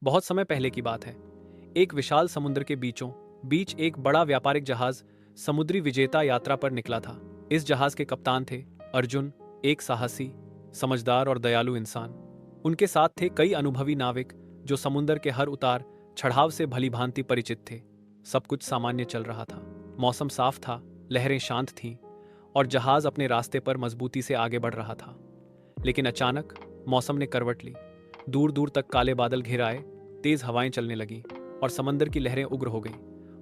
बहुत समय पहले की बात है। एक विशाल समुद्र के बीचों बीच एक बड़ा व्यापारिक जहाज समुद्री विजेता यात्रा पर निकला था। इस जहाज के कप्तान थे अर्जुन, एक साहसी, समझदार और दयालु इंसान। उनके साथ थे कई अनुभवी नाविक जो समुद्र के हर उतार चढ़ाव से भलीभांति परिचित थे। सब कुछ सामान्य चल रहा था। मौसम साफ था, लहरें शांत थीं और जहाज अपने रास्ते पर मजबूती से आगे बढ़ रहा था। लेकिन अचानक मौसम ने करवट ली। दूर दूर तक काले बादल घिर आए, तेज हवाएं चलने लगीं और समंदर की लहरें उग्र हो गईं।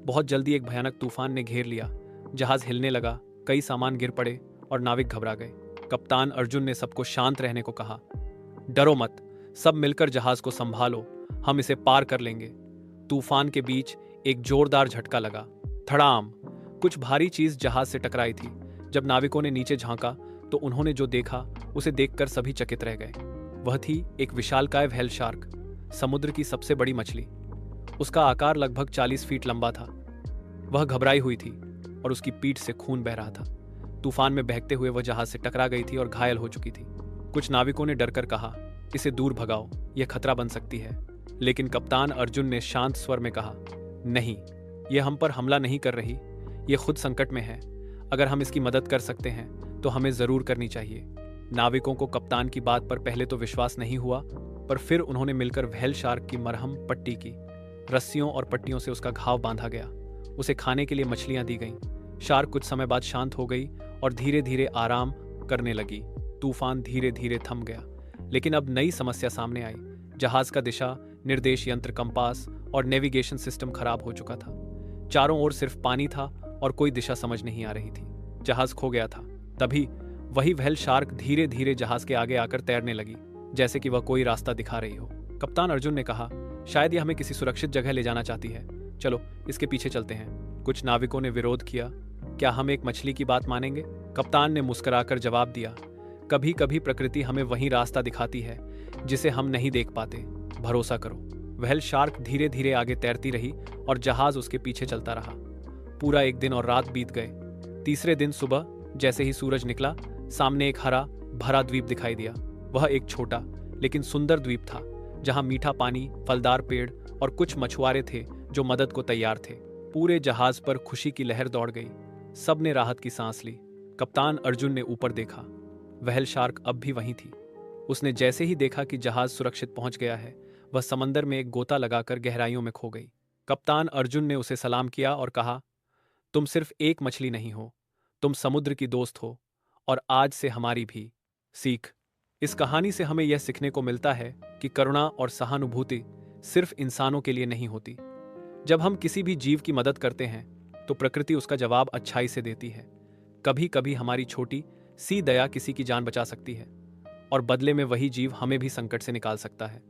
बहुत जल्दी एक भयानक तूफान ने घेर लिया। जहाज हिलने लगा, कई सामान गिर पड़े और नाविक घबरा गए। कप्तान अर्जुन ने सबको शांत रहने को कहा। डरो मत, सब मिलकर जहाज को संभालो, हम इसे पार कर लेंगे। तूफान के बीच एक जोरदार झटका लगा। धड़ाम! कुछ भारी चीज जहाज से टकराई थी। जब नाविकों ने नीचे झांका तो उन्होंने जो देखा उसे देखकर सभी चकित रह गए। वह थी एक विशालकाय व्हेल शार्क, समुद्र की सबसे बड़ी मछली। उसका आकार लगभग 40 फीट लंबा था। वह घबराई हुई थी और उसकी पीठ से खून बह रहा था। तूफान में बहते हुए वह जहाज से टकरा गई थी और घायल हो चुकी थी। कुछ नाविकों ने डरकर कहा, इसे दूर भगाओ, यह खतरा बन सकती है। लेकिन कप्तान अर्जुन ने शांत स्वर में कहा, नहीं, यह हम पर हमला नहीं कर रही, यह खुद संकट में है। अगर हम इसकी मदद कर सकते हैं तो हमें जरूर करनी चाहिए। नाविकों को कप्तान की बात पर पहले तो विश्वास नहीं हुआ, पर फिर उन्होंने मिलकर व्हेल शार्क की मरहम पट्टी की। रस्सियों और पट्टियों से उसका घाव बांधा गया। उसे खाने के लिए मछलियां दी गईं। शार्क कुछ समय बाद शांत हो गई और धीरे धीरे आराम करने लगी। तूफान धीरे धीरे थम गया, लेकिन अब नई समस्या सामने आई। जहाज का दिशा निर्देश यंत्र, कंपास और नेविगेशन सिस्टम खराब हो चुका था। चारों ओर सिर्फ पानी था और कोई दिशा समझ नहीं आ रही थी। जहाज खो गया था। तभी वही व्हेल शार्क धीरे धीरे जहाज के आगे आकर तैरने लगी, जैसे कि वह कोई रास्ता दिखा रही हो। कप्तान अर्जुन ने कहा, शायद यह हमें किसी सुरक्षित जगह ले जाना चाहती है, चलो इसके पीछे चलते हैं। कुछ नाविकों ने विरोध किया, क्या हम एक मछली की बात मानेंगे? कप्तान ने मुस्कुराकर जवाब दिया, कभी कभी प्रकृति हमें वही रास्ता दिखाती है जिसे हम नहीं देख पाते, भरोसा करो। व्हेल शार्क धीरे धीरे आगे तैरती रही और जहाज उसके पीछे चलता रहा। पूरा एक दिन और रात बीत गए। तीसरे दिन सुबह जैसे ही सूरज निकला, सामने एक हरा भरा द्वीप दिखाई दिया। वह एक छोटा लेकिन सुंदर द्वीप था, जहां मीठा पानी, फलदार पेड़ और कुछ मछुआरे थे जो मदद को तैयार थे। पूरे जहाज पर खुशी की लहर दौड़ गई। सबने राहत की सांस ली। कप्तान अर्जुन ने ऊपर देखा। व्हेल शार्क अब भी वहीं थी। उसने जैसे ही देखा कि जहाज सुरक्षित पहुंच गया है, वह समंदर में एक गोता लगाकर गहराइयों में खो गई। कप्तान अर्जुन ने उसे सलाम किया और कहा, तुम सिर्फ एक मछली नहीं हो, तुम समुद्र की दोस्त हो और आज से हमारी भी। सीख, इस कहानी से हमें यह सीखने को मिलता है कि करुणा और सहानुभूति सिर्फ इंसानों के लिए नहीं होती। जब हम किसी भी जीव की मदद करते हैं तो प्रकृति उसका जवाब अच्छाई से देती है। कभी कभी हमारी छोटी सी दया किसी की जान बचा सकती है और बदले में वही जीव हमें भी संकट से निकाल सकता है।